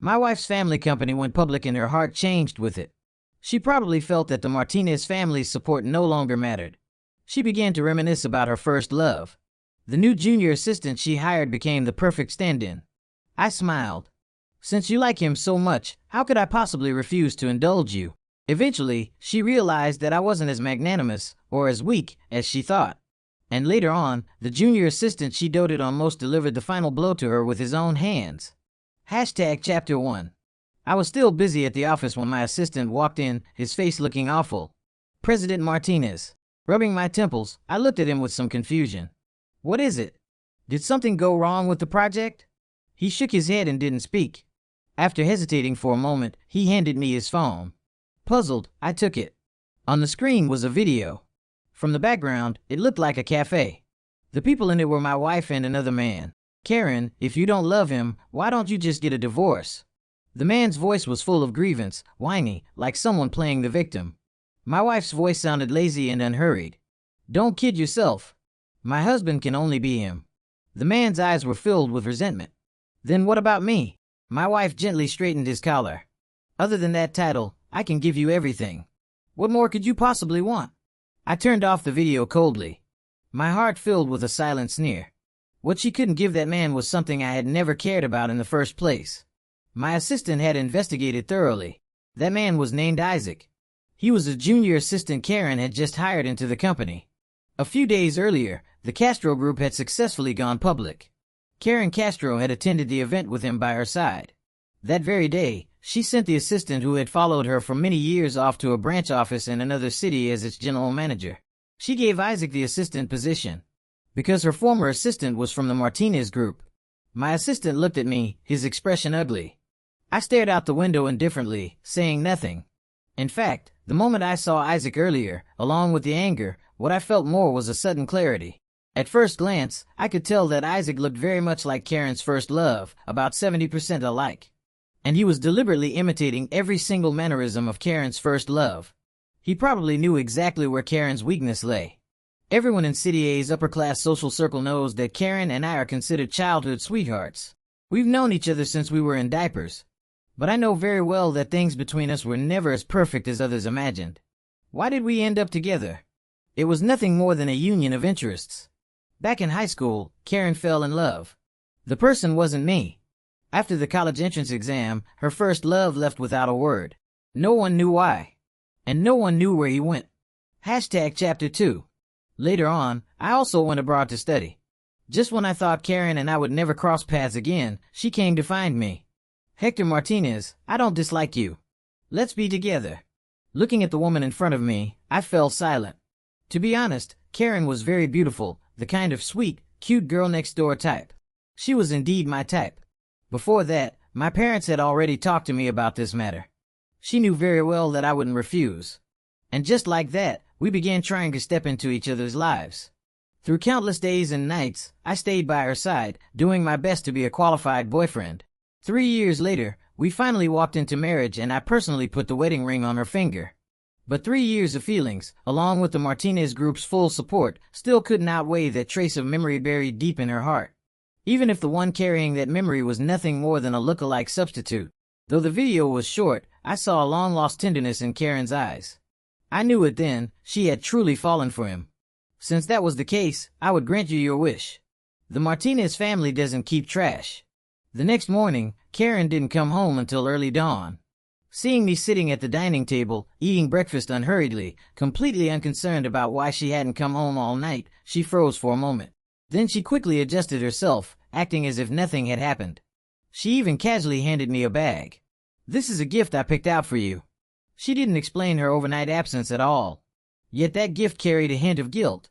My wife's family company went public and her heart changed with it. She probably felt that the Martinez family's support no longer mattered. She began to reminisce about her first love. The new junior assistant she hired became the perfect stand-in. I smiled. Since you like him so much, how could I possibly refuse to indulge you? Eventually, she realized that I wasn't as magnanimous or as weak as she thought. And later on, the junior assistant she doted on most delivered the final blow to her with his own hands. Chapter 1. I was still busy at the office when my assistant walked in, his face looking awful. President Martinez. Rubbing my temples, I looked at him with some confusion. What is it? Did something go wrong with the project? He shook his head and didn't speak. After hesitating for a moment, he handed me his phone. Puzzled, I took it. On the screen was a video. From the background, it looked like a cafe. The people in it were my wife and another man. Karen, if you don't love him, why don't you just get a divorce? The man's voice was full of grievance, whiny, like someone playing the victim. My wife's voice sounded lazy and unhurried. Don't kid yourself. My husband can only be him. The man's eyes were filled with resentment. Then what about me? My wife gently straightened his collar. Other than that title, I can give you everything. What more could you possibly want? I turned off the video coldly. My heart filled with a silent sneer. What she couldn't give that man was something I had never cared about in the first place. My assistant had investigated thoroughly. That man was named Isaac. He was a junior assistant Karen had just hired into the company. A few days earlier, the Castro Group had successfully gone public. Karen Castro had attended the event with him by her side. That very day, she sent the assistant who had followed her for many years off to a branch office in another city as its general manager. She gave Isaac the assistant position because her former assistant was from the Martinez Group. My assistant looked at me, his expression ugly. I stared out the window indifferently, saying nothing. In fact, the moment I saw Isaac earlier, along with the anger, what I felt more was a sudden clarity. At first glance, I could tell that Isaac looked very much like Karen's first love, about 70% alike. And he was deliberately imitating every single mannerism of Karen's first love. He probably knew exactly where Karen's weakness lay. Everyone in City A's upper-class social circle knows that Karen and I are considered childhood sweethearts. We've known each other since we were in diapers. But I know very well that things between us were never as perfect as others imagined. Why did we end up together? It was nothing more than a union of interests. Back in high school, Karen fell in love. The person wasn't me. After the college entrance exam, her first love left without a word. No one knew why. And no one knew where he went. Chapter 2. Later on, I also went abroad to study. Just when I thought Karen and I would never cross paths again, she came to find me. Hector Martinez, I don't dislike you. Let's be together. Looking at the woman in front of me, I fell silent. To be honest, Karen was very beautiful, the kind of sweet, cute girl next door type. She was indeed my type. Before that, my parents had already talked to me about this matter. She knew very well that I wouldn't refuse. And just like that, we began trying to step into each other's lives. Through countless days and nights, I stayed by her side, doing my best to be a qualified boyfriend. 3 years later, we finally walked into marriage and I personally put the wedding ring on her finger. But 3 years of feelings, along with the Martinez Group's full support, still couldn't outweigh that trace of memory buried deep in her heart. Even if the one carrying that memory was nothing more than a look-alike substitute. Though the video was short, I saw a long-lost tenderness in Karen's eyes. I knew it then, she had truly fallen for him. Since that was the case, I would grant you your wish. The Martinez family doesn't keep trash. The next morning, Karen didn't come home until early dawn. Seeing me sitting at the dining table, eating breakfast unhurriedly, completely unconcerned about why she hadn't come home all night, she froze for a moment. Then she quickly adjusted herself, acting as if nothing had happened. She even casually handed me a bag. This is a gift I picked out for you. She didn't explain her overnight absence at all. Yet that gift carried a hint of guilt.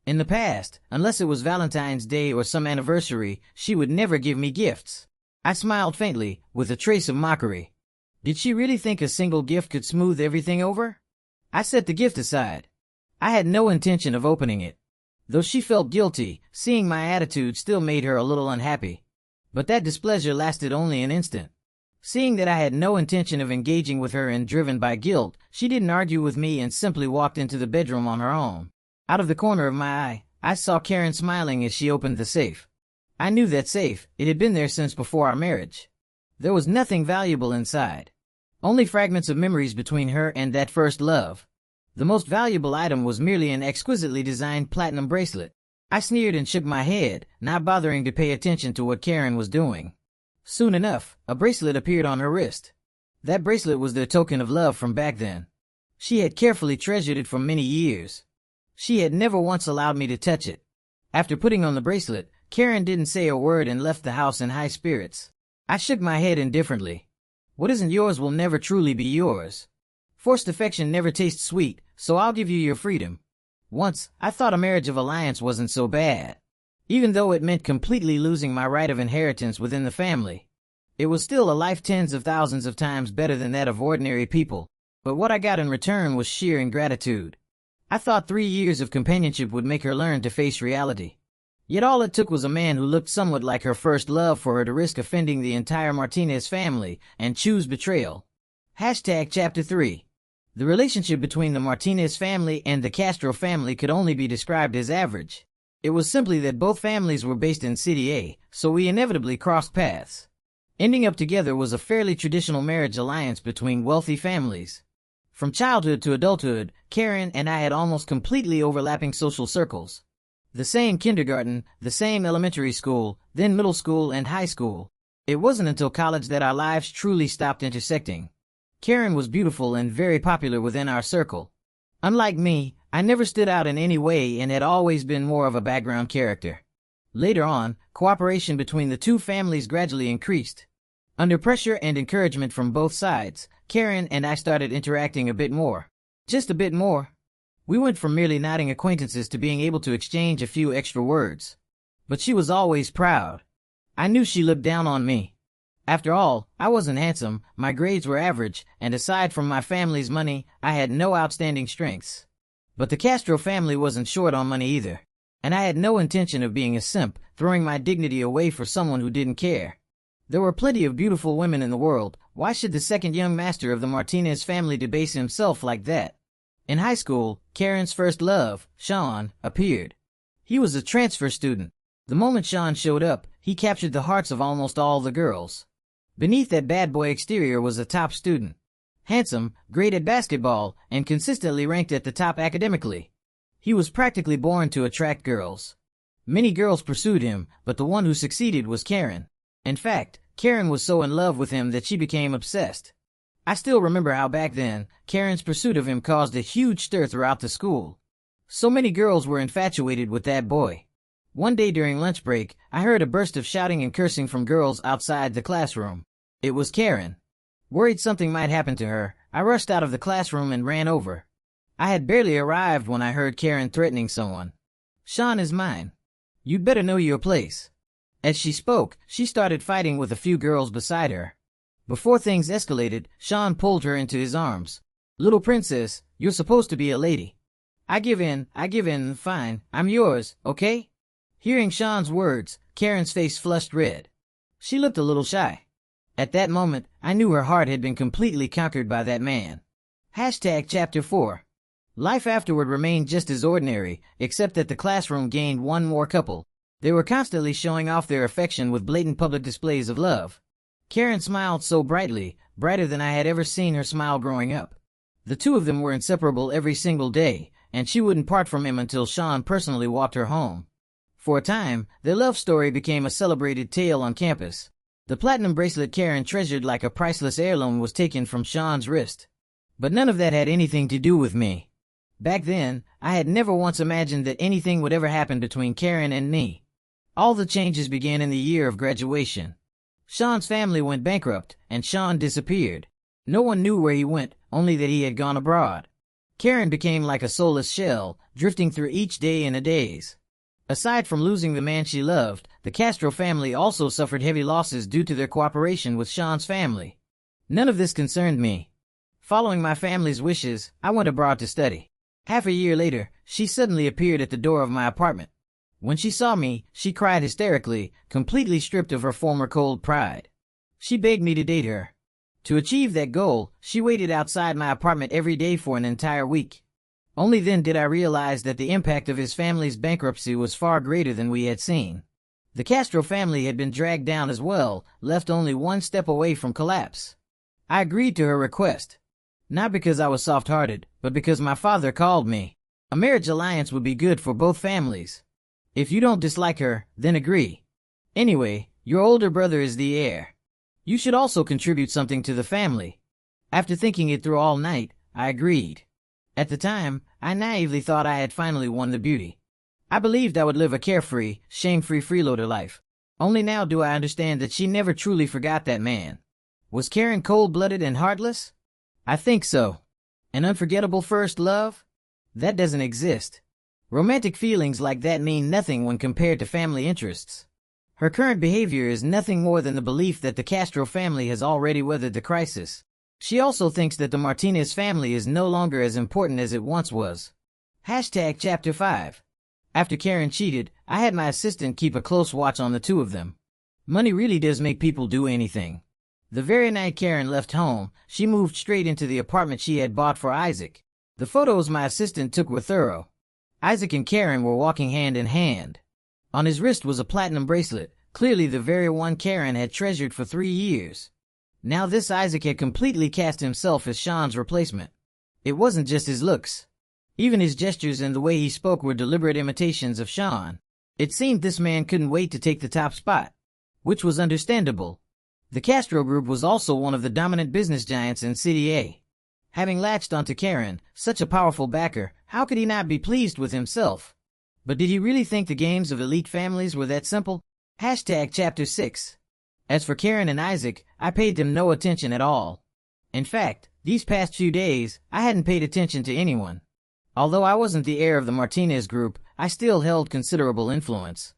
In the past, unless it was Valentine's Day or some anniversary, she would never give me gifts. I smiled faintly, with a trace of mockery. Did she really think a single gift could smooth everything over? I set the gift aside. I had no intention of opening it. Though she felt guilty, seeing my attitude still made her a little unhappy. But that displeasure lasted only an instant. Seeing that I had no intention of engaging with her and driven by guilt, she didn't argue with me and simply walked into the bedroom on her own. Out of the corner of my eye, I saw Karen smiling as she opened the safe. I knew that safe, it had been there since before our marriage. There was nothing valuable inside. Only fragments of memories between her and that first love. The most valuable item was merely an exquisitely designed platinum bracelet. I sneered and shook my head, not bothering to pay attention to what Karen was doing. Soon enough, a bracelet appeared on her wrist. That bracelet was their token of love from back then. She had carefully treasured it for many years. She had never once allowed me to touch it. After putting on the bracelet, Karen didn't say a word and left the house in high spirits. I shook my head indifferently. What isn't yours will never truly be yours. Forced affection never tastes sweet, so I'll give you your freedom. Once, I thought a marriage of alliance wasn't so bad. Even though it meant completely losing my right of inheritance within the family. It was still a life tens of thousands of times better than that of ordinary people, but what I got in return was sheer ingratitude. I thought 3 years of companionship would make her learn to face reality. Yet all it took was a man who looked somewhat like her first love for her to risk offending the entire Martinez family and choose betrayal. Chapter 3. The relationship between the Martinez family and the Castro family could only be described as average. It was simply that both families were based in City A, so we inevitably crossed paths. Ending up together was a fairly traditional marriage alliance between wealthy families. From childhood to adulthood, Karen and I had almost completely overlapping social circles. The same kindergarten, the same elementary school, then middle school and high school. It wasn't until college that our lives truly stopped intersecting. Karen was beautiful and very popular within our circle. Unlike me, I never stood out in any way and had always been more of a background character. Later on, cooperation between the two families gradually increased. Under pressure and encouragement from both sides, Karen and I started interacting a bit more. Just a bit more. We went from merely nodding acquaintances to being able to exchange a few extra words. But she was always proud. I knew she looked down on me. After all, I wasn't handsome, my grades were average, and aside from my family's money, I had no outstanding strengths. But the Castro family wasn't short on money either. And I had no intention of being a simp, throwing my dignity away for someone who didn't care. There were plenty of beautiful women in the world. Why should the second young master of the Martinez family debase himself like that? In high school, Karen's first love, Sean, appeared. He was a transfer student. The moment Sean showed up, he captured the hearts of almost all the girls. Beneath that bad boy exterior was a top student. Handsome, great at basketball, and consistently ranked at the top academically. He was practically born to attract girls. Many girls pursued him, but the one who succeeded was Karen. In fact, Karen was so in love with him that she became obsessed. I still remember how back then, Karen's pursuit of him caused a huge stir throughout the school. So many girls were infatuated with that boy. One day during lunch break, I heard a burst of shouting and cursing from girls outside the classroom. It was Karen. Worried something might happen to her, I rushed out of the classroom and ran over. I had barely arrived when I heard Karen threatening someone. "Sean is mine. You'd better know your place." As she spoke, she started fighting with a few girls beside her. Before things escalated, Sean pulled her into his arms. "Little princess, you're supposed to be a lady." I give in, fine, I'm yours, okay?" Hearing Sean's words, Karen's face flushed red. She looked a little shy. At that moment, I knew her heart had been completely conquered by that man. Chapter 4. Life afterward remained just as ordinary, except that the classroom gained one more couple. They were constantly showing off their affection with blatant public displays of love. Karen smiled so brightly, brighter than I had ever seen her smile growing up. The two of them were inseparable every single day, and she wouldn't part from him until Sean personally walked her home. For a time, their love story became a celebrated tale on campus. The platinum bracelet Karen treasured like a priceless heirloom was taken from Sean's wrist. But none of that had anything to do with me. Back then, I had never once imagined that anything would ever happen between Karen and me. All the changes began in the year of graduation. Sean's family went bankrupt, and Sean disappeared. No one knew where he went, only that he had gone abroad. Karen became like a soulless shell, drifting through each day in a daze. Aside from losing the man she loved, the Castro family also suffered heavy losses due to their cooperation with Sean's family. None of this concerned me. Following my family's wishes, I went abroad to study. Half a year later, she suddenly appeared at the door of my apartment. When she saw me, she cried hysterically, completely stripped of her former cold pride. She begged me to date her. To achieve that goal, she waited outside my apartment every day for an entire week. Only then did I realize that the impact of his family's bankruptcy was far greater than we had seen. The Castro family had been dragged down as well, left only one step away from collapse. I agreed to her request. Not because I was soft-hearted, but because my father called me. A marriage alliance would be good for both families. If you don't dislike her, then agree. Anyway, your older brother is the heir. You should also contribute something to the family. After thinking it through all night, I agreed. At the time, I naively thought I had finally won the beauty. I believed I would live a carefree, shame-free freeloader life. Only now do I understand that she never truly forgot that man. Was Karen cold-blooded and heartless? I think so. An unforgettable first love? That doesn't exist. Romantic feelings like that mean nothing when compared to family interests. Her current behavior is nothing more than the belief that the Castro family has already weathered the crisis. She also thinks that the Martinez family is no longer as important as it once was. Chapter 5. After Karen cheated, I had my assistant keep a close watch on the two of them. Money really does make people do anything. The very night Karen left home, she moved straight into the apartment she had bought for Isaac. The photos my assistant took were thorough. Isaac and Karen were walking hand in hand. On his wrist was a platinum bracelet, clearly the very one Karen had treasured for 3 years. Now this Isaac had completely cast himself as Sean's replacement. It wasn't just his looks. Even his gestures and the way he spoke were deliberate imitations of Sean. It seemed this man couldn't wait to take the top spot. Which was understandable. The Castro Group was also one of the dominant business giants in City A. Having latched onto Karen, such a powerful backer, how could he not be pleased with himself? But did he really think the games of elite families were that simple? Chapter 6. As for Karen and Isaac, I paid them no attention at all. In fact, these past few days, I hadn't paid attention to anyone. Although I wasn't the heir of the Martinez Group, I still held considerable influence.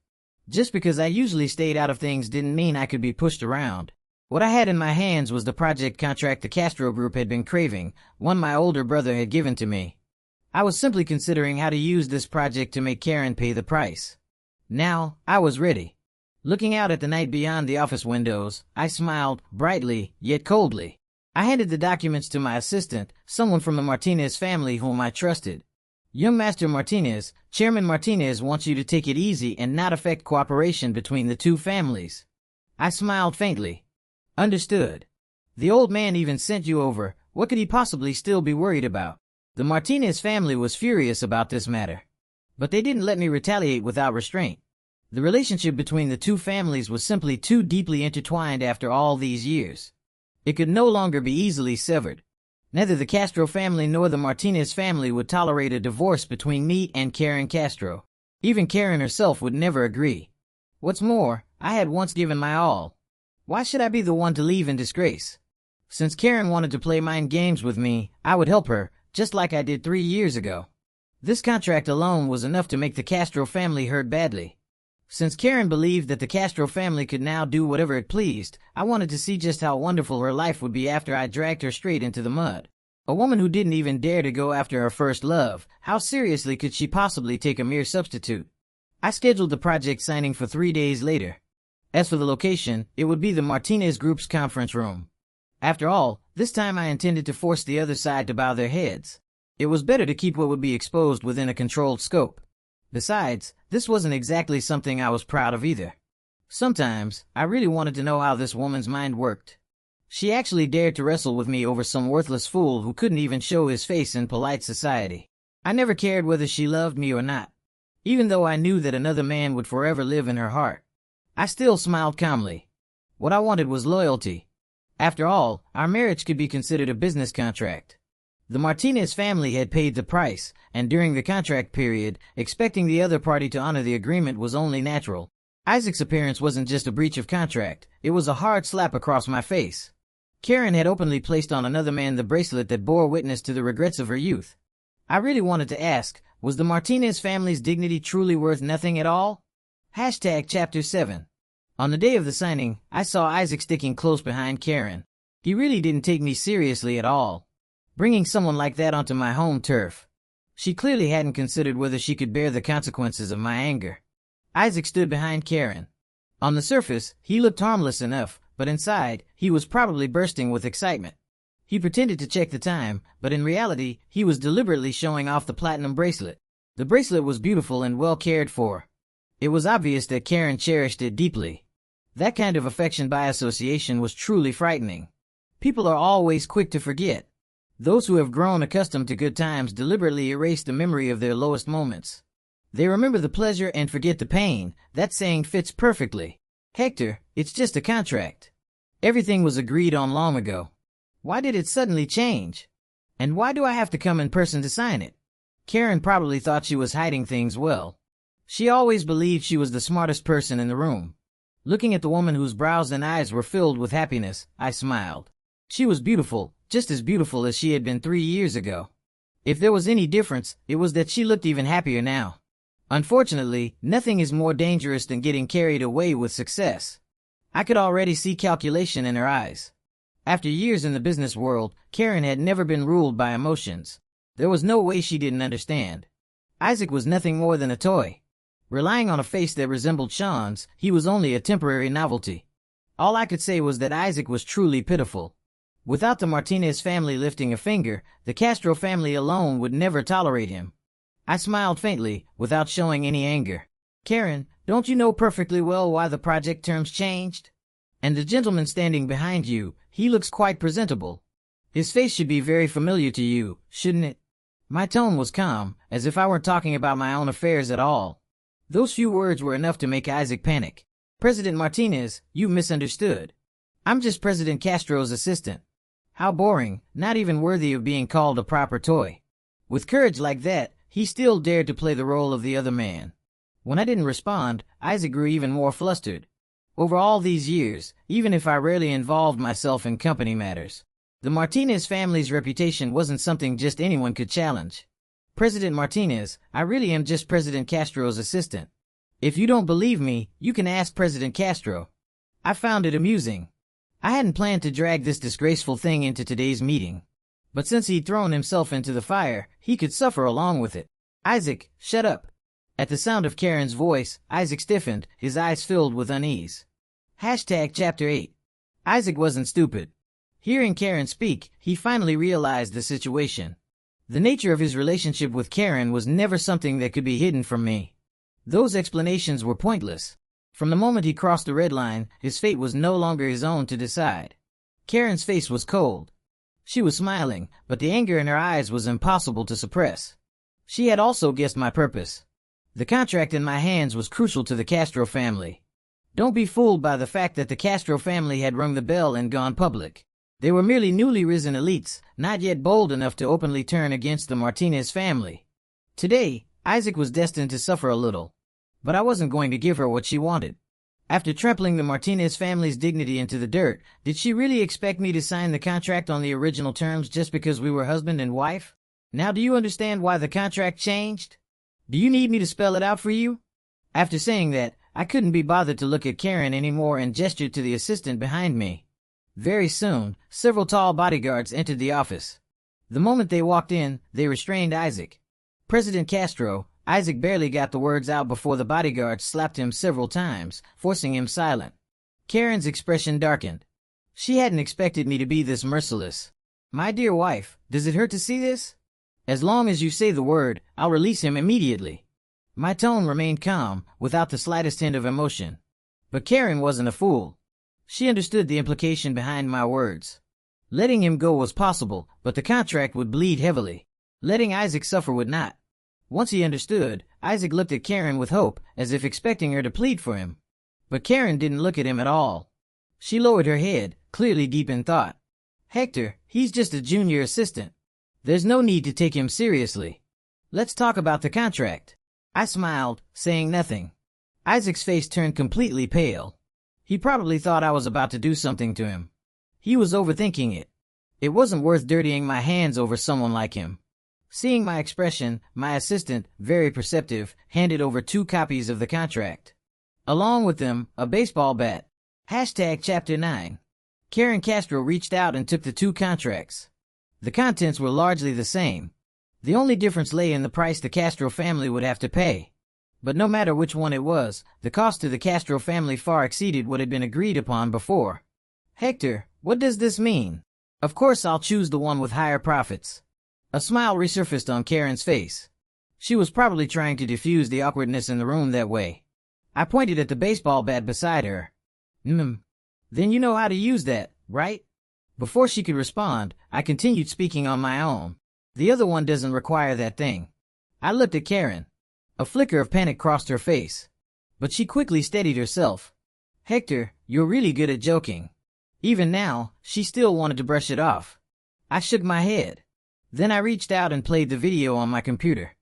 Just because I usually stayed out of things didn't mean I could be pushed around. What I had in my hands was the project contract the Castro Group had been craving, one my older brother had given to me. I was simply considering how to use this project to make Karen pay the price. Now, I was ready. Looking out at the night beyond the office windows, I smiled, brightly, yet coldly. I handed the documents to my assistant, someone from the Martinez family whom I trusted. Young Master Martinez, Chairman Martinez wants you to take it easy and not affect cooperation between the two families. I smiled faintly. Understood. The old man even sent you over. What could he possibly still be worried about? The Martinez family was furious about this matter. But they didn't let me retaliate without restraint. The relationship between the two families was simply too deeply intertwined after all these years. It could no longer be easily severed. Neither the Castro family nor the Martinez family would tolerate a divorce between me and Karen Castro. Even Karen herself would never agree. What's more, I had once given my all. Why should I be the one to leave in disgrace? Since Karen wanted to play mind games with me, I would help her, just like I did 3 years ago. This contract alone was enough to make the Castro family hurt badly. Since Karen believed that the Castro family could now do whatever it pleased, I wanted to see just how wonderful her life would be after I dragged her straight into the mud. A woman who didn't even dare to go after her first love, how seriously could she possibly take a mere substitute? I scheduled the project signing for 3 days later. As for the location, it would be the Martinez Group's conference room. After all, this time I intended to force the other side to bow their heads. It was better to keep what would be exposed within a controlled scope. Besides, this wasn't exactly something I was proud of either. Sometimes, I really wanted to know how this woman's mind worked. She actually dared to wrestle with me over some worthless fool who couldn't even show his face in polite society. I never cared whether she loved me or not. Even though I knew that another man would forever live in her heart, I still smiled calmly. What I wanted was loyalty. After all, our marriage could be considered a business contract. The Martinez family had paid the price, and during the contract period, expecting the other party to honor the agreement was only natural. Isaac's appearance wasn't just a breach of contract, it was a hard slap across my face. Karen had openly placed on another man the bracelet that bore witness to the regrets of her youth. I really wanted to ask, was the Martinez family's dignity truly worth nothing at all? Chapter 7. On the day of the signing, I saw Isaac sticking close behind Karen. He really didn't take me seriously at all. Bringing someone like that onto my home turf. She clearly hadn't considered whether she could bear the consequences of my anger. Isaac stood behind Karen. On the surface, he looked harmless enough, but inside, he was probably bursting with excitement. He pretended to check the time, but in reality, he was deliberately showing off the platinum bracelet. The bracelet was beautiful and well cared for. It was obvious that Karen cherished it deeply. That kind of affection by association was truly frightening. People are always quick to forget. Those who have grown accustomed to good times deliberately erase the memory of their lowest moments. They remember the pleasure and forget the pain. That saying fits perfectly. Hector, it's just a contract. Everything was agreed on long ago. Why did it suddenly change? And why do I have to come in person to sign it? Karen probably thought she was hiding things well. She always believed she was the smartest person in the room. Looking at the woman whose brows and eyes were filled with happiness, I smiled. She was beautiful, just as beautiful as she had been 3 years ago. If there was any difference, it was that she looked even happier now. Unfortunately, nothing is more dangerous than getting carried away with success. I could already see calculation in her eyes. After years in the business world, Karen had never been ruled by emotions. There was no way she didn't understand. Isaac was nothing more than a toy. Relying on a face that resembled Sean's, he was only a temporary novelty. All I could say was that Isaac was truly pitiful. Without the Martinez family lifting a finger, the Castro family alone would never tolerate him. I smiled faintly, without showing any anger. Karen, don't you know perfectly well why the project terms changed? And the gentleman standing behind you, he looks quite presentable. His face should be very familiar to you, shouldn't it? My tone was calm, as if I weren't talking about my own affairs at all. Those few words were enough to make Isaac panic. President Martinez, you misunderstood. I'm just President Castro's assistant. How boring, not even worthy of being called a proper toy. With courage like that, he still dared to play the role of the other man. When I didn't respond, Isaac grew even more flustered. Over all these years, even if I rarely involved myself in company matters, the Martinez family's reputation wasn't something just anyone could challenge. President Martinez, I really am just President Castro's assistant. If you don't believe me, you can ask President Castro. I found it amusing. I hadn't planned to drag this disgraceful thing into today's meeting. But since he'd thrown himself into the fire, he could suffer along with it. Isaac, shut up. At the sound of Karen's voice, Isaac stiffened, his eyes filled with unease. Chapter 8. Isaac wasn't stupid. Hearing Karen speak, he finally realized the situation. The nature of his relationship with Karen was never something that could be hidden from me. Those explanations were pointless. From the moment he crossed the red line, his fate was no longer his own to decide. Karen's face was cold. She was smiling, but the anger in her eyes was impossible to suppress. She had also guessed my purpose. The contract in my hands was crucial to the Castro family. Don't be fooled by the fact that the Castro family had rung the bell and gone public. They were merely newly risen elites, not yet bold enough to openly turn against the Martinez family. Today, Isaac was destined to suffer a little. But I wasn't going to give her what she wanted. After trampling the Martinez family's dignity into the dirt, did she really expect me to sign the contract on the original terms just because we were husband and wife? Now do you understand why the contract changed? Do you need me to spell it out for you? After saying that, I couldn't be bothered to look at Karen anymore and gestured to the assistant behind me. Very soon, several tall bodyguards entered the office. The moment they walked in, they restrained Isaac. President Castro, Isaac barely got the words out before the bodyguards slapped him several times, forcing him silent. Karen's expression darkened. She hadn't expected me to be this merciless. My dear wife, does it hurt to see this? As long as you say the word, I'll release him immediately. My tone remained calm, without the slightest hint of emotion. But Karen wasn't a fool. She understood the implication behind my words. Letting him go was possible, but the contract would bleed heavily. Letting Isaac suffer would not. Once he understood, Isaac looked at Karen with hope, as if expecting her to plead for him. But Karen didn't look at him at all. She lowered her head, clearly deep in thought. Hector, he's just a junior assistant. There's no need to take him seriously. Let's talk about the contract. I smiled, saying nothing. Isaac's face turned completely pale. He probably thought I was about to do something to him. He was overthinking it. It wasn't worth dirtying my hands over someone like him. Seeing my expression, my assistant, very perceptive, handed over 2 copies of the contract. Along with them, a baseball bat. Chapter 9. Karen Castro reached out and took the 2 contracts. The contents were largely the same. The only difference lay in the price the Castro family would have to pay. But no matter which one it was, the cost to the Castro family far exceeded what had been agreed upon before. Hector, what does this mean? Of course I'll choose the one with higher profits. A smile resurfaced on Karen's face. She was probably trying to diffuse the awkwardness in the room that way. I pointed at the baseball bat beside her. Then you know how to use that, right? Before she could respond, I continued speaking on my own. The other one doesn't require that thing. I looked at Karen. A flicker of panic crossed her face. But she quickly steadied herself. Hector, you're really good at joking. Even now, she still wanted to brush it off. I shook my head. Then I reached out and played the video on my computer.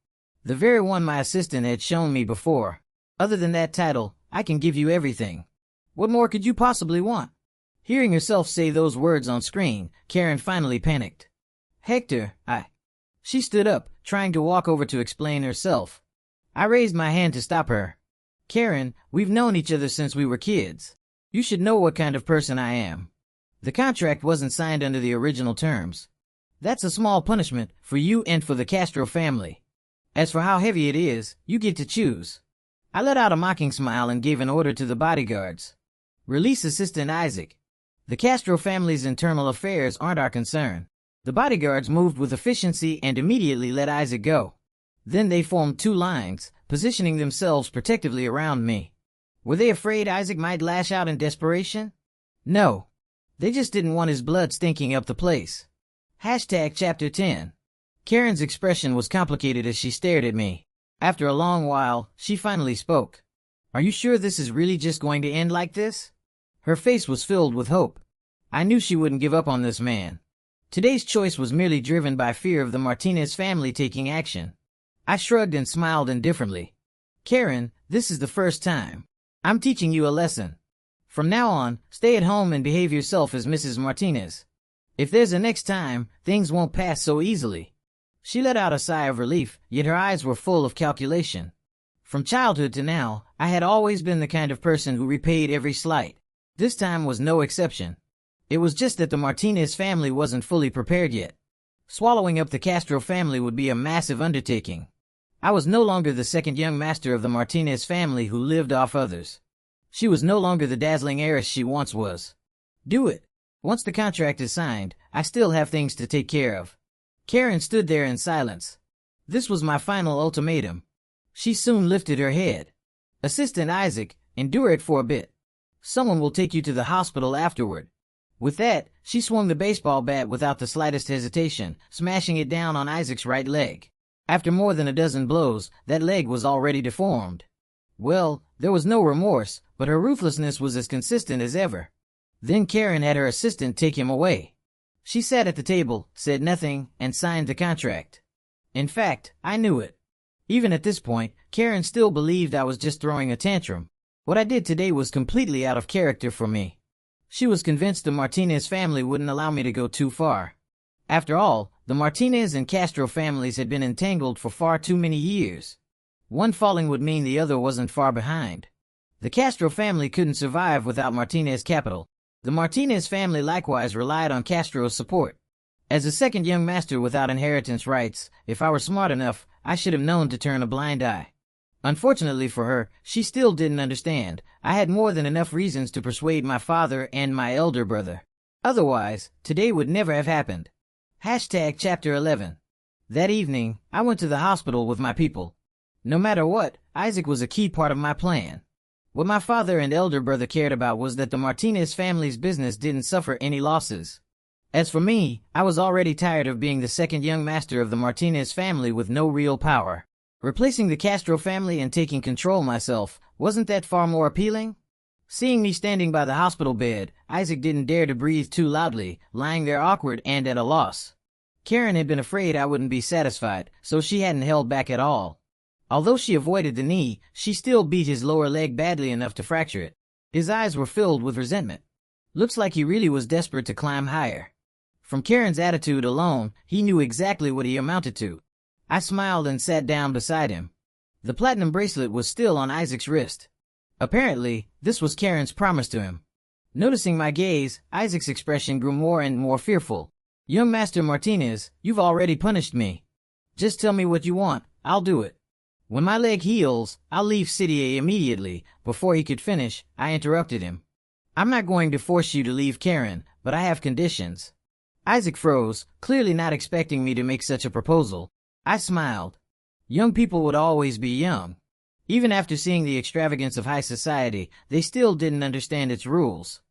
The very one my assistant had shown me before. Other than that title, I can give you everything. What more could you possibly want? Hearing herself say those words on screen, Karen finally panicked. Hector, She stood up, trying to walk over to explain herself. I raised my hand to stop her. Karen, we've known each other since we were kids. You should know what kind of person I am. The contract wasn't signed under the original terms. That's a small punishment for you and for the Castro family. As for how heavy it is, you get to choose. I let out a mocking smile and gave an order to the bodyguards. Release Assistant Isaac. The Castro family's internal affairs aren't our concern. The bodyguards moved with efficiency and immediately let Isaac go. Then they formed two lines, positioning themselves protectively around me. Were they afraid Isaac might lash out in desperation? No. They just didn't want his blood stinking up the place. Chapter 10. Karen's expression was complicated as she stared at me. After a long while, she finally spoke. Are you sure this is really just going to end like this? Her face was filled with hope. I knew she wouldn't give up on this man. Today's choice was merely driven by fear of the Martinez family taking action. I shrugged and smiled indifferently. Karen, this is the first time. I'm teaching you a lesson. From now on, stay at home and behave yourself as Mrs. Martinez. If there's a next time, things won't pass so easily. She let out a sigh of relief, yet her eyes were full of calculation. From childhood to now, I had always been the kind of person who repaid every slight. This time was no exception. It was just that the Martinez family wasn't fully prepared yet. Swallowing up the Castro family would be a massive undertaking. I was no longer the second young master of the Martinez family who lived off others. She was no longer the dazzling heiress she once was. Do it. Once the contract is signed, I still have things to take care of. Karen stood there in silence. This was my final ultimatum. She soon lifted her head. Assistant Isaac, endure it for a bit. Someone will take you to the hospital afterward. With that, she swung the baseball bat without the slightest hesitation, smashing it down on Isaac's right leg. After more than a dozen blows, that leg was already deformed. Well, there was no remorse, but her ruthlessness was as consistent as ever. Then Karen had her assistant take him away. She sat at the table, said nothing, and signed the contract. In fact, I knew it. Even at this point, Karen still believed I was just throwing a tantrum. What I did today was completely out of character for me. She was convinced the Martinez family wouldn't allow me to go too far. After all, the Martinez and Castro families had been entangled for far too many years. One falling would mean the other wasn't far behind. The Castro family couldn't survive without Martinez capital. The Martinez family likewise relied on Castro's support. As a second young master without inheritance rights, if I were smart enough, I should have known to turn a blind eye. Unfortunately for her, she still didn't understand. I had more than enough reasons to persuade my father and my elder brother. Otherwise, today would never have happened. Chapter 11. That evening, I went to the hospital with my people. No matter what, Isaac was a key part of my plan. What my father and elder brother cared about was that the Martinez family's business didn't suffer any losses. As for me, I was already tired of being the second young master of the Martinez family with no real power. Replacing the Castro family and taking control myself, wasn't that far more appealing? Seeing me standing by the hospital bed, Isaac didn't dare to breathe too loudly, lying there awkward and at a loss. Karen had been afraid I wouldn't be satisfied, so she hadn't held back at all. Although she avoided the knee, she still beat his lower leg badly enough to fracture it. His eyes were filled with resentment. Looks like he really was desperate to climb higher. From Karen's attitude alone, he knew exactly what he amounted to. I smiled and sat down beside him. The platinum bracelet was still on Isaac's wrist. Apparently, this was Karen's promise to him. Noticing my gaze, Isaac's expression grew more and more fearful. Young Master Martinez, you've already punished me. Just tell me what you want, I'll do it. When my leg heals, I'll leave City A immediately. Before he could finish, I interrupted him. I'm not going to force you to leave Karen, but I have conditions. Isaac froze, clearly not expecting me to make such a proposal. I smiled. Young people would always be young. Even after seeing the extravagance of high society, they still didn't understand its rules.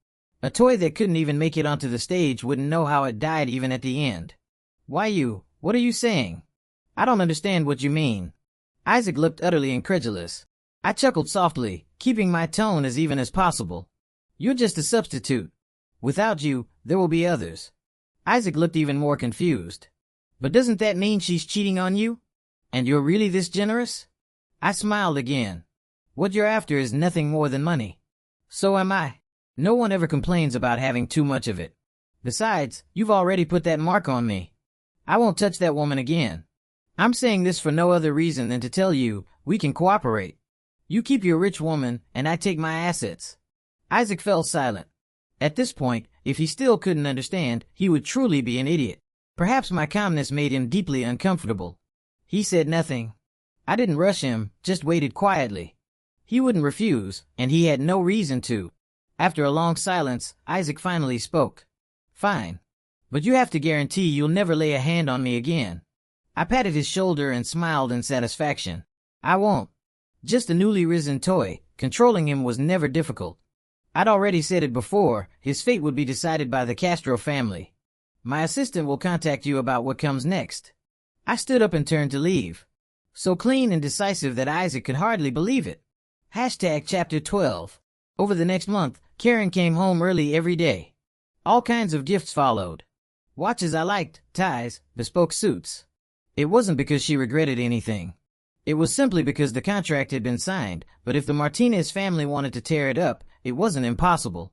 A toy that couldn't even make it onto the stage wouldn't know how it died even at the end. Why you? What are you saying? I don't understand what you mean. Isaac looked utterly incredulous. I chuckled softly, keeping my tone as even as possible. You're just a substitute. Without you, there will be others. Isaac looked even more confused. But doesn't that mean she's cheating on you? And you're really this generous? I smiled again. What you're after is nothing more than money. So am I. No one ever complains about having too much of it. Besides, you've already put that mark on me. I won't touch that woman again. I'm saying this for no other reason than to tell you, we can cooperate. You keep your rich woman, and I take my assets. Isaac fell silent. At this point, if he still couldn't understand, he would truly be an idiot. Perhaps my calmness made him deeply uncomfortable. He said nothing. I didn't rush him, just waited quietly. He wouldn't refuse, and he had no reason to. After a long silence, Isaac finally spoke. Fine. But you have to guarantee you'll never lay a hand on me again. I patted his shoulder and smiled in satisfaction. I won't. Just a newly risen toy, controlling him was never difficult. I'd already said it before, his fate would be decided by the Castro family. My assistant will contact you about what comes next. I stood up and turned to leave. So clean and decisive that Isaac could hardly believe it. Chapter 12. Over the next month, Karen came home early every day. All kinds of gifts followed. Watches I liked, ties, bespoke suits. It wasn't because she regretted anything. It was simply because the contract had been signed, but if the Martinez family wanted to tear it up, it wasn't impossible.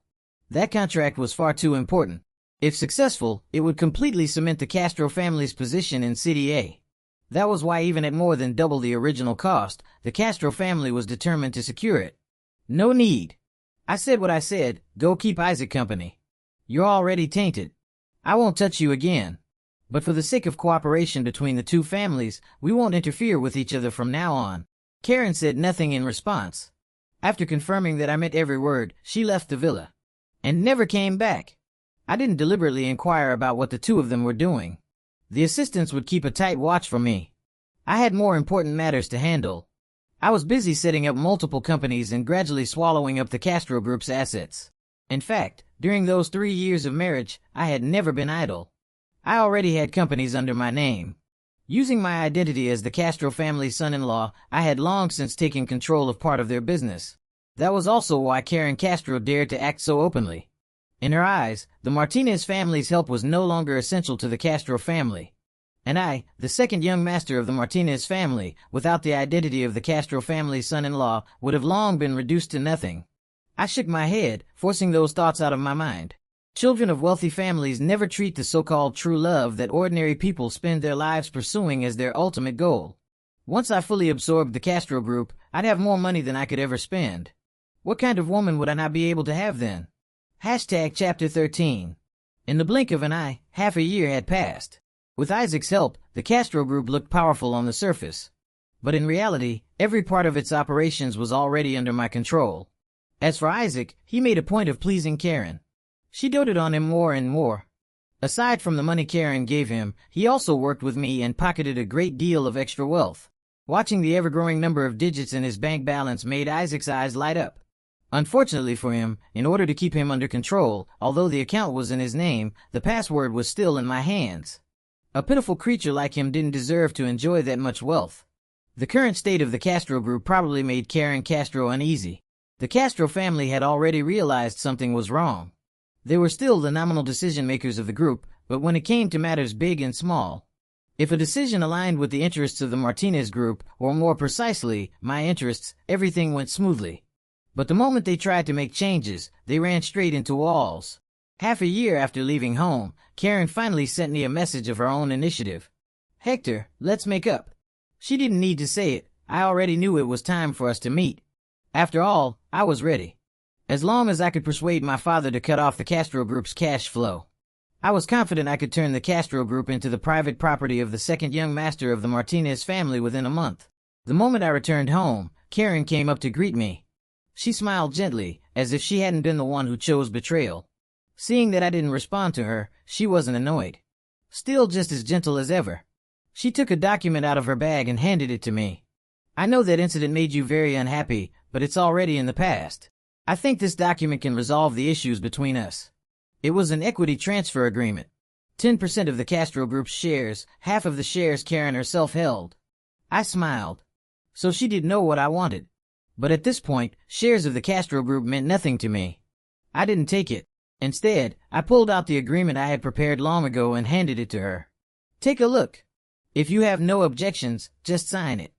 That contract was far too important. If successful, it would completely cement the Castro family's position in City A. That was why even at more than double the original cost, the Castro family was determined to secure it. No need. I said what I said, go keep Isaac company. You're already tainted. I won't touch you again. But for the sake of cooperation between the two families, we won't interfere with each other from now on. Karen said nothing in response. After confirming that I meant every word, she left the villa. And never came back. I didn't deliberately inquire about what the two of them were doing. The assistants would keep a tight watch for me. I had more important matters to handle. I was busy setting up multiple companies and gradually swallowing up the Castro Group's assets. In fact, during those 3 years of marriage, I had never been idle. I already had companies under my name. Using my identity as the Castro family's son-in-law, I had long since taken control of part of their business. That was also why Karen Castro dared to act so openly. In her eyes, the Martinez family's help was no longer essential to the Castro family. And I, the second young master of the Martinez family, without the identity of the Castro family's son-in-law, would have long been reduced to nothing. I shook my head, forcing those thoughts out of my mind. Children of wealthy families never treat the so-called true love that ordinary people spend their lives pursuing as their ultimate goal. Once I fully absorbed the Castro Group, I'd have more money than I could ever spend. What kind of woman would I not be able to have then? Chapter 13. In the blink of an eye, half a year had passed. With Isaac's help, the Castro Group looked powerful on the surface. But in reality, every part of its operations was already under my control. As for Isaac, he made a point of pleasing Karen. She doted on him more and more. Aside from the money Karen gave him, he also worked with me and pocketed a great deal of extra wealth. Watching the ever-growing number of digits in his bank balance made Isaac's eyes light up. Unfortunately for him, in order to keep him under control, although the account was in his name, the password was still in my hands. A pitiful creature like him didn't deserve to enjoy that much wealth. The current state of the Castro Group probably made Karen Castro uneasy. The Castro family had already realized something was wrong. They were still the nominal decision-makers of the group, but when it came to matters big and small, if a decision aligned with the interests of the Martinez Group, or more precisely, my interests, everything went smoothly. But the moment they tried to make changes, they ran straight into walls. Half a year after leaving home, Karen finally sent me a message of her own initiative. Hector, let's make up. She didn't need to say it, I already knew it was time for us to meet. After all, I was ready. As long as I could persuade my father to cut off the Castro Group's cash flow. I was confident I could turn the Castro Group into the private property of the second young master of the Martinez family within a month. The moment I returned home, Karen came up to greet me. She smiled gently, as if she hadn't been the one who chose betrayal. Seeing that I didn't respond to her, she wasn't annoyed. Still just as gentle as ever. She took a document out of her bag and handed it to me. I know that incident made you very unhappy, but it's already in the past. I think this document can resolve the issues between us. It was an equity transfer agreement. 10% of the Castro Group's shares, half of the shares Karen herself held. I smiled. So she did know what I wanted. But at this point, shares of the Castro Group meant nothing to me. I didn't take it. Instead, I pulled out the agreement I had prepared long ago and handed it to her. Take a look. If you have no objections, just sign it.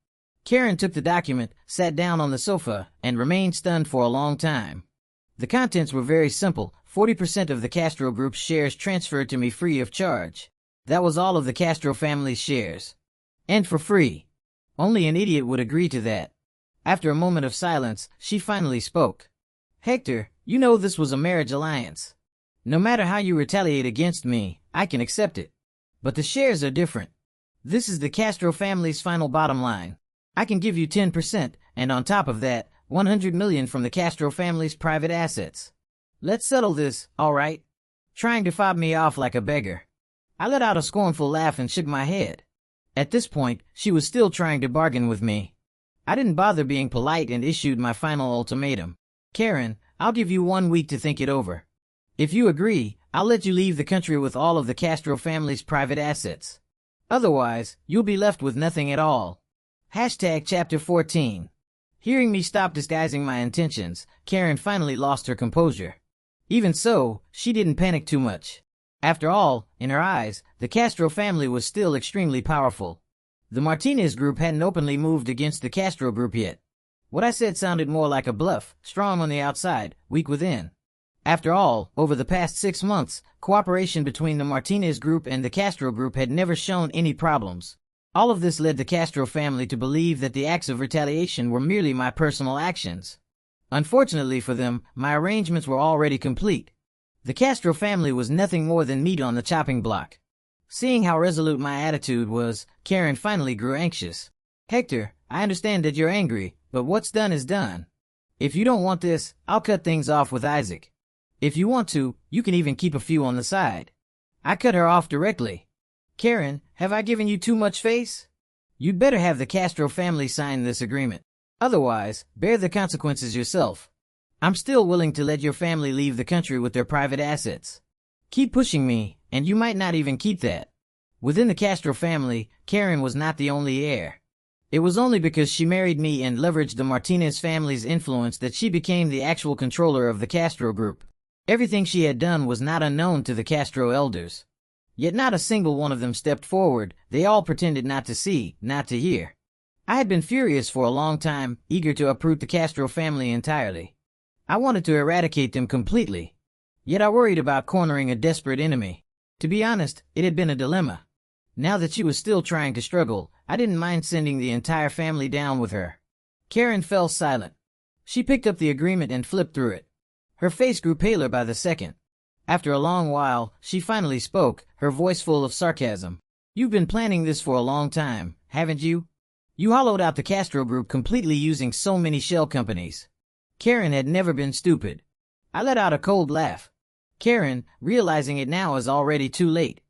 Karen took the document, sat down on the sofa, and remained stunned for a long time. The contents were very simple. 40% of the Castro Group's shares transferred to me free of charge. That was all of the Castro family's shares. And for free. Only an idiot would agree to that. After a moment of silence, she finally spoke. Hector, you know this was a marriage alliance. No matter how you retaliate against me, I can accept it. But the shares are different. This is the Castro family's final bottom line. I can give you 10%, and on top of that, 100 million from the Castro family's private assets. Let's settle this, all right? Trying to fob me off like a beggar. I let out a scornful laugh and shook my head. At this point, she was still trying to bargain with me. I didn't bother being polite and issued my final ultimatum. Karen, I'll give you 1 week to think it over. If you agree, I'll let you leave the country with all of the Castro family's private assets. Otherwise, you'll be left with nothing at all. Chapter 14. Hearing me stop disguising my intentions, Karen finally lost her composure. Even so, she didn't panic too much. After all, in her eyes, the Castro family was still extremely powerful. The Martinez group hadn't openly moved against the Castro group yet. What I said sounded more like a bluff, strong on the outside, weak within. After all, over the past 6 months, cooperation between the Martinez group and the Castro group had never shown any problems. All of this led the Castro family to believe that the acts of retaliation were merely my personal actions. Unfortunately for them, my arrangements were already complete. The Castro family was nothing more than meat on the chopping block. Seeing how resolute my attitude was, Karen finally grew anxious. Hector, I understand that you're angry, but what's done is done. If you don't want this, I'll cut things off with Isaac. If you want to, you can even keep a few on the side. I cut her off directly. Karen, have I given you too much face? You'd better have the Castro family sign this agreement. Otherwise, bear the consequences yourself. I'm still willing to let your family leave the country with their private assets. Keep pushing me, and you might not even keep that. Within the Castro family, Karen was not the only heir. It was only because she married me and leveraged the Martinez family's influence that she became the actual controller of the Castro group. Everything she had done was not unknown to the Castro elders. Yet not a single one of them stepped forward. They all pretended not to see, not to hear. I had been furious for a long time, eager to uproot the Castro family entirely. I wanted to eradicate them completely. Yet I worried about cornering a desperate enemy. To be honest, it had been a dilemma. Now that she was still trying to struggle, I didn't mind sending the entire family down with her. Karen fell silent. She picked up the agreement and flipped through it. Her face grew paler by the second. After a long while, she finally spoke, her voice full of sarcasm. You've been planning this for a long time, haven't you? You hollowed out the Castro group completely using so many shell companies. Karen had never been stupid. I let out a cold laugh. Karen, realizing it now, is already too late.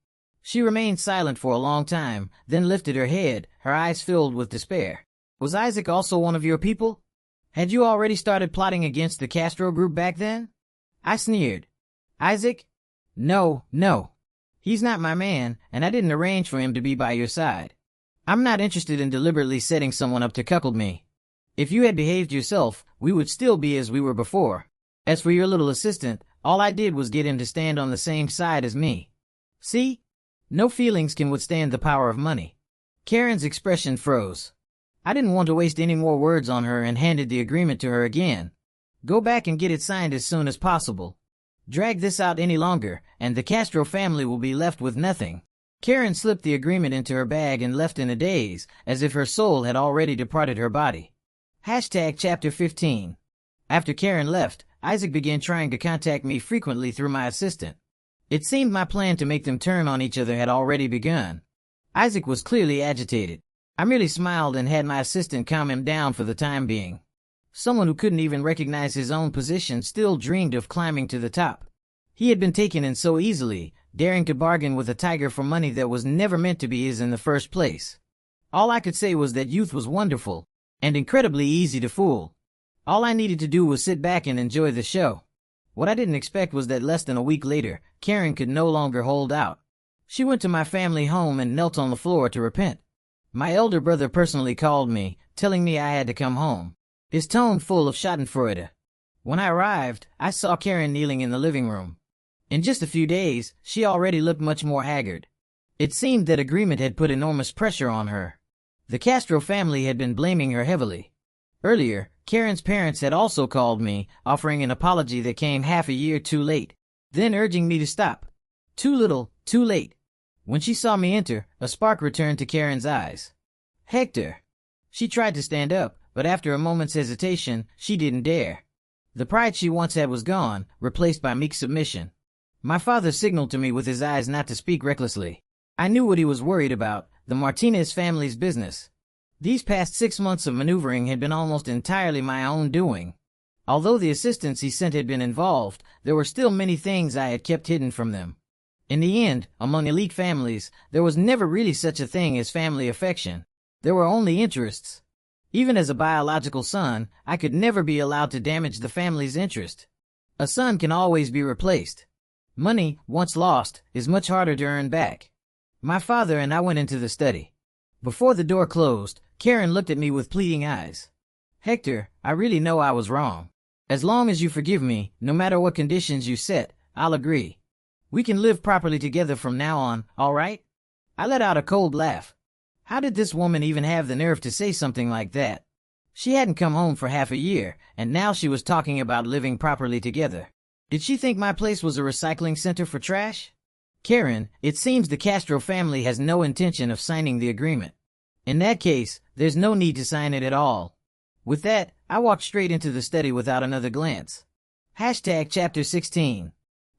She remained silent for a long time, then lifted her head, her eyes filled with despair. Was Isaac also one of your people? Had you already started plotting against the Castro group back then? I sneered. Isaac? No. He's not my man, and I didn't arrange for him to be by your side. I'm not interested in deliberately setting someone up to cuckold me. If you had behaved yourself, we would still be as we were before. As for your little assistant, all I did was get him to stand on the same side as me. See? No feelings can withstand the power of money. Karen's expression froze. I didn't want to waste any more words on her and handed the agreement to her again. Go back and get it signed as soon as possible. Drag this out any longer, and the Castro family will be left with nothing. Karen slipped the agreement into her bag and left in a daze, as if her soul had already departed her body. Chapter 15. After Karen left, Isaac began trying to contact me frequently through my assistant. It seemed my plan to make them turn on each other had already begun. Isaac was clearly agitated. I merely smiled and had my assistant calm him down for the time being. Someone who couldn't even recognize his own position still dreamed of climbing to the top. He had been taken in so easily, daring to bargain with a tiger for money that was never meant to be his in the first place. All I could say was that youth was wonderful. and incredibly easy to fool. All I needed to do was sit back and enjoy the show. What I didn't expect was that less than a week later, Karen could no longer hold out. She went to my family home and knelt on the floor to repent. My elder brother personally called me, telling me I had to come home, his tone full of schadenfreude. When I arrived, I saw Karen kneeling in the living room. In just a few days, she already looked much more haggard. It seemed that agreement had put enormous pressure on her. The Castro family had been blaming her heavily. Earlier, Karen's parents had also called me, offering an apology that came half a year too late, then urging me to stop. Too little, too late. When she saw me enter, a spark returned to Karen's eyes. Hector! She tried to stand up, but after a moment's hesitation, she didn't dare. The pride she once had was gone, replaced by meek submission. My father signaled to me with his eyes not to speak recklessly. I knew what he was worried about, the Martinez family's business. These past 6 months of maneuvering had been almost entirely my own doing. Although the assistants he sent had been involved, there were still many things I had kept hidden from them. In the end, among elite families, there was never really such a thing as family affection. There were only interests. Even as a biological son, I could never be allowed to damage the family's interest. A son can always be replaced. Money, once lost, is much harder to earn back. My father and I went into the study. Before the door closed, Karen looked at me with pleading eyes. Hector, I really know I was wrong. As long as you forgive me, no matter what conditions you set, I'll agree. We can live properly together from now on, all right? I let out a cold laugh. How did this woman even have the nerve to say something like that? She hadn't come home for half a year, and now she was talking about living properly together. Did she think my place was a recycling center for trash? Karen, it seems the Castro family has no intention of signing the agreement. In that case, there's no need to sign it at all. With that, I walked straight into the study without another glance. Chapter 16.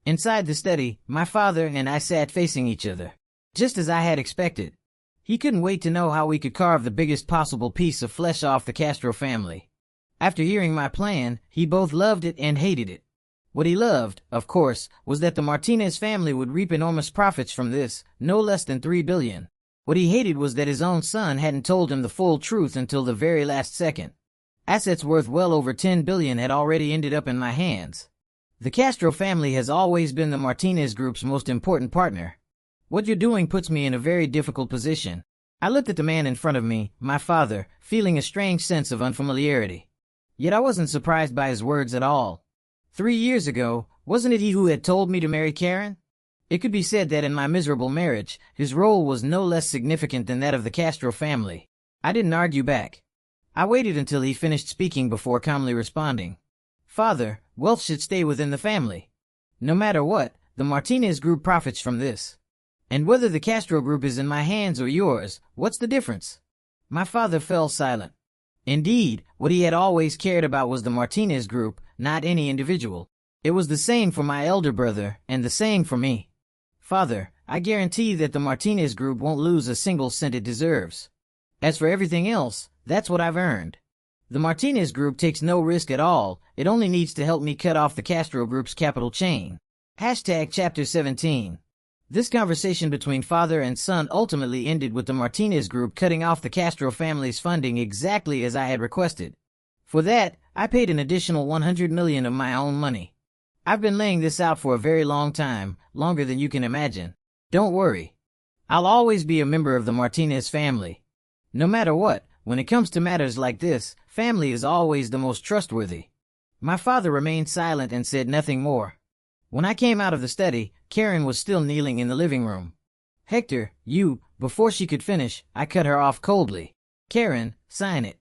Inside the study, my father and I sat facing each other. Just as I had expected. He couldn't wait to know how we could carve the biggest possible piece of flesh off the Castro family. After hearing my plan, he both loved it and hated it. What he loved, of course, was that the Martinez family would reap enormous profits from this, no less than $3 billion. What he hated was that his own son hadn't told him the full truth until the very last second. Assets worth well over $10 billion had already ended up in my hands. The Castro family has always been the Martinez group's most important partner. What you're doing puts me in a very difficult position. I looked at the man in front of me, my father, feeling a strange sense of unfamiliarity. Yet I wasn't surprised by his words at all. 3 years ago, wasn't it he who had told me to marry Karen? It could be said that in my miserable marriage, his role was no less significant than that of the Castro family. I didn't argue back. I waited until he finished speaking before calmly responding. Father, wealth should stay within the family. No matter what, the Martinez group profits from this. And whether the Castro group is in my hands or yours, what's the difference? My father fell silent. Indeed, what he had always cared about was the Martinez group, not any individual. It was the same for my elder brother, and the same for me. Father, I guarantee that the Martinez group won't lose a single cent it deserves. As for everything else, that's what I've earned. The Martinez group takes no risk at all, it only needs to help me cut off the Castro group's capital chain. Chapter 17. This conversation between father and son ultimately ended with the Martinez group cutting off the Castro family's funding exactly as I had requested. For that, I paid an additional $100 million of my own money. I've been laying this out for a very long time, longer than you can imagine. Don't worry. I'll always be a member of the Martinez family. No matter what, when it comes to matters like this, family is always the most trustworthy. My father remained silent and said nothing more. When I came out of the study, Karen was still kneeling in the living room. Hector, before she could finish, I cut her off coldly. Karen, sign it.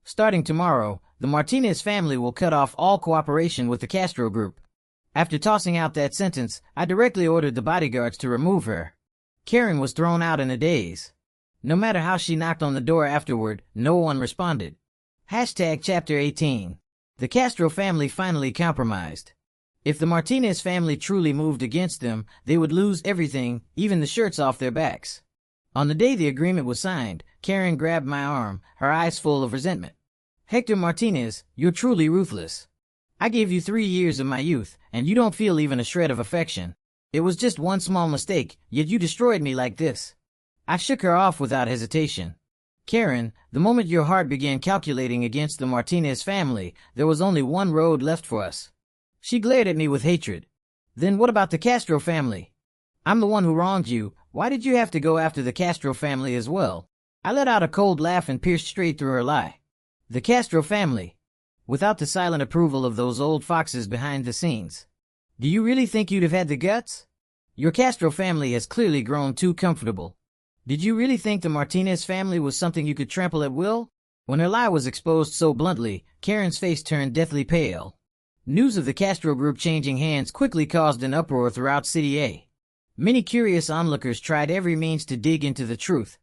Starting tomorrow, the Martinez family will cut off all cooperation with the Castro group. After tossing out that sentence, I directly ordered the bodyguards to remove her. Karen was thrown out in a daze. No matter how she knocked on the door afterward, no one responded. Chapter 18. The Castro family finally compromised. If the Martinez family truly moved against them, they would lose everything, even the shirts off their backs. On the day the agreement was signed, Karen grabbed my arm, her eyes full of resentment. Hector Martinez, you're truly ruthless. I gave you 3 years of my youth, and you don't feel even a shred of affection. It was just one small mistake, yet you destroyed me like this. I shook her off without hesitation. Karen, the moment your heart began calculating against the Martinez family, there was only one road left for us. She glared at me with hatred. Then what about the Castro family? I'm the one who wronged you. Why did you have to go after the Castro family as well? I let out a cold laugh and pierced straight through her lie. The Castro family. Without the silent approval of those old foxes behind the scenes. Do you really think you'd have had the guts? Your Castro family has clearly grown too comfortable. Did you really think the Martinez family was something you could trample at will? When her lie was exposed so bluntly, Karen's face turned deathly pale. News of the Castro group changing hands quickly caused an uproar throughout City A. Many curious onlookers tried every means to dig into the truth.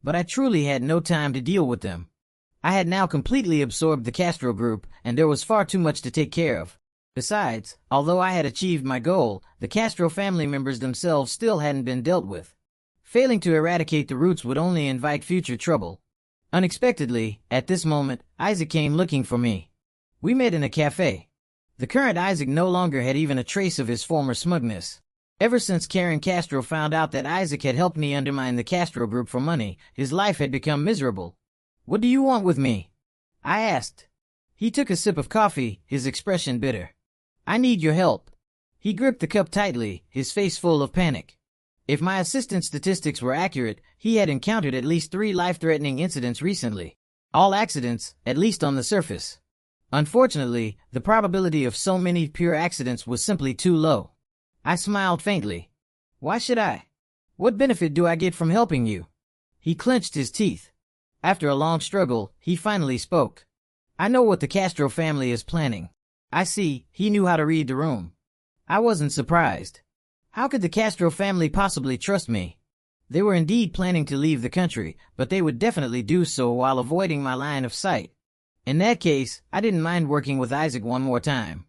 But I truly had no time to deal with them. I had now completely absorbed the Castro group, and there was far too much to take care of. Besides, although I had achieved my goal, the Castro family members themselves still hadn't been dealt with. Failing to eradicate the roots would only invite future trouble. Unexpectedly, at this moment, Isaac came looking for me. We met in a cafe. The current Isaac no longer had even a trace of his former smugness. Ever since Karen Castro found out that Isaac had helped me undermine the Castro group for money, his life had become miserable. "What do you want with me?" I asked. He took a sip of coffee, his expression bitter. "I need your help." He gripped the cup tightly, his face full of panic. If my assistant's statistics were accurate, he had encountered at least 3 life-threatening incidents recently. All accidents, at least on the surface. Unfortunately, the probability of so many pure accidents was simply too low. I smiled faintly. "Why should I? What benefit do I get from helping you?" He clenched his teeth. After a long struggle, he finally spoke. "I know what the Castro family is planning." I see, he knew how to read the room. I wasn't surprised. How could the Castro family possibly trust me? They were indeed planning to leave the country, but they would definitely do so while avoiding my line of sight. In that case, I didn't mind working with Isaac one more time.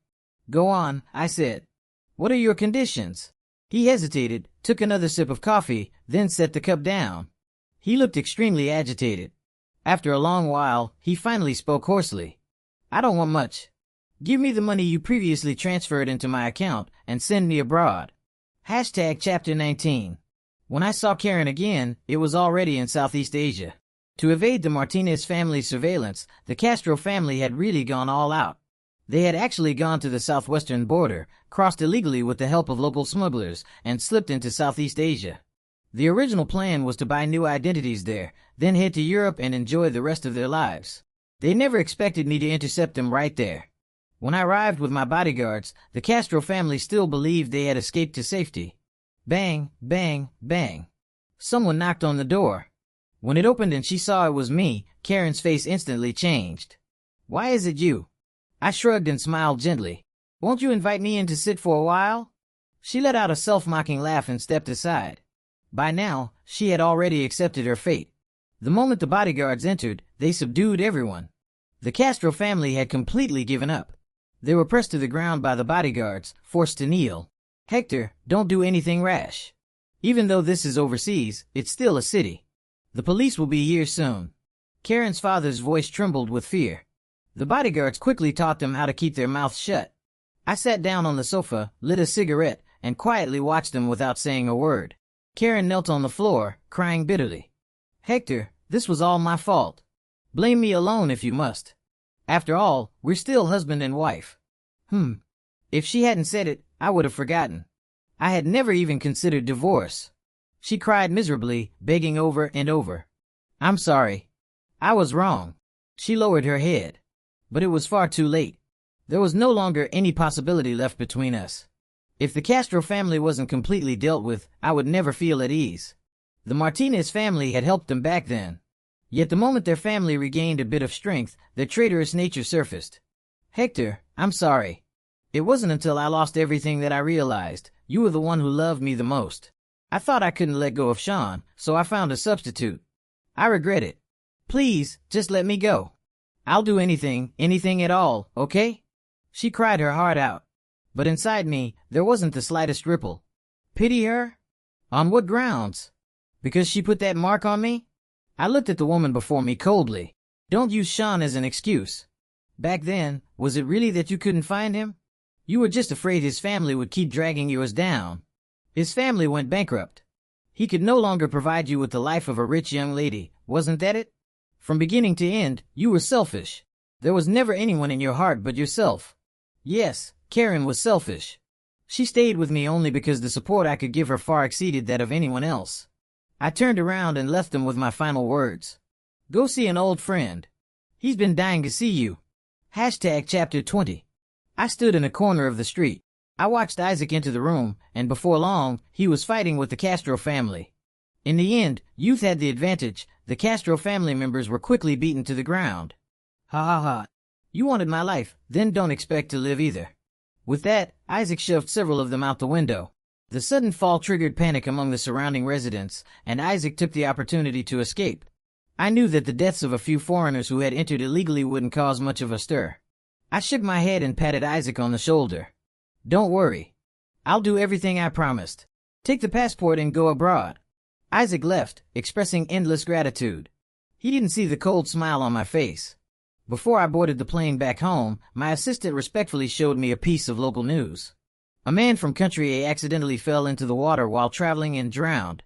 "Go on," I said. "What are your conditions?" He hesitated, took another sip of coffee, then set the cup down. He looked extremely agitated. After a long while, he finally spoke hoarsely. "I don't want much. Give me the money you previously transferred into my account and send me abroad." Chapter 19. When I saw Karen again, it was already in Southeast Asia. To evade the Martinez family's surveillance, the Castro family had really gone all out. They had actually gone to the southwestern border, crossed illegally with the help of local smugglers, and slipped into Southeast Asia. The original plan was to buy new identities there, then head to Europe and enjoy the rest of their lives. They never expected me to intercept them right there. When I arrived with my bodyguards, the Castro family still believed they had escaped to safety. Bang, bang, bang. Someone knocked on the door. When it opened and she saw it was me, Karen's face instantly changed. "Why is it you?" I shrugged and smiled gently. "Won't you invite me in to sit for a while?" She let out a self-mocking laugh and stepped aside. By now, she had already accepted her fate. The moment the bodyguards entered, they subdued everyone. The Castro family had completely given up. They were pressed to the ground by the bodyguards, forced to kneel. "Hector, don't do anything rash. Even though this is overseas, it's still a city. The police will be here soon." Karen's father's voice trembled with fear. The bodyguards quickly taught them how to keep their mouths shut. I sat down on the sofa, lit a cigarette, and quietly watched them without saying a word. Karen knelt on the floor, crying bitterly. "Hector, this was all my fault. Blame me alone if you must. After all, we're still husband and wife." If she hadn't said it, I would have forgotten. I had never even considered divorce. She cried miserably, begging over and over. "I'm sorry. I was wrong." She lowered her head. But it was far too late. There was no longer any possibility left between us. If the Castro family wasn't completely dealt with, I would never feel at ease. The Martinez family had helped them back then. Yet the moment their family regained a bit of strength, their traitorous nature surfaced. "Hector, I'm sorry. It wasn't until I lost everything that I realized you were the one who loved me the most. I thought I couldn't let go of Sean, so I found a substitute. I regret it. Please, just let me go. I'll do anything at all, okay?" She cried her heart out. But inside me, there wasn't the slightest ripple. Pity her? On what grounds? Because she put that mark on me? I looked at the woman before me coldly. "Don't use Sean as an excuse. Back then, was it really that you couldn't find him? You were just afraid his family would keep dragging yours down. His family went bankrupt. He could no longer provide you with the life of a rich young lady, wasn't that it? From beginning to end, you were selfish. There was never anyone in your heart but yourself. Yes, Karen was selfish. She stayed with me only because the support I could give her far exceeded that of anyone else. I turned around and left them with my final words. Go see an old friend. He's been dying to see you. Chapter 20. I stood in a corner of the street. I watched Isaac enter the room, and before long, he was fighting with the Castro family. In the end, youth had the advantage. The Castro family members were quickly beaten to the ground. Ha ha ha. You wanted my life, then don't expect to live either. With that, Isaac shoved several of them out the window. The sudden fall triggered panic among the surrounding residents, and Isaac took the opportunity to escape. I knew that the deaths of a few foreigners who had entered illegally wouldn't cause much of a stir. I shook my head and patted Isaac on the shoulder. Don't worry. I'll do everything I promised. Take the passport and go abroad. Isaac left, expressing endless gratitude. He didn't see the cold smile on my face. Before I boarded the plane back home, my assistant respectfully showed me a piece of local news. A man from Country A accidentally fell into the water while traveling and drowned.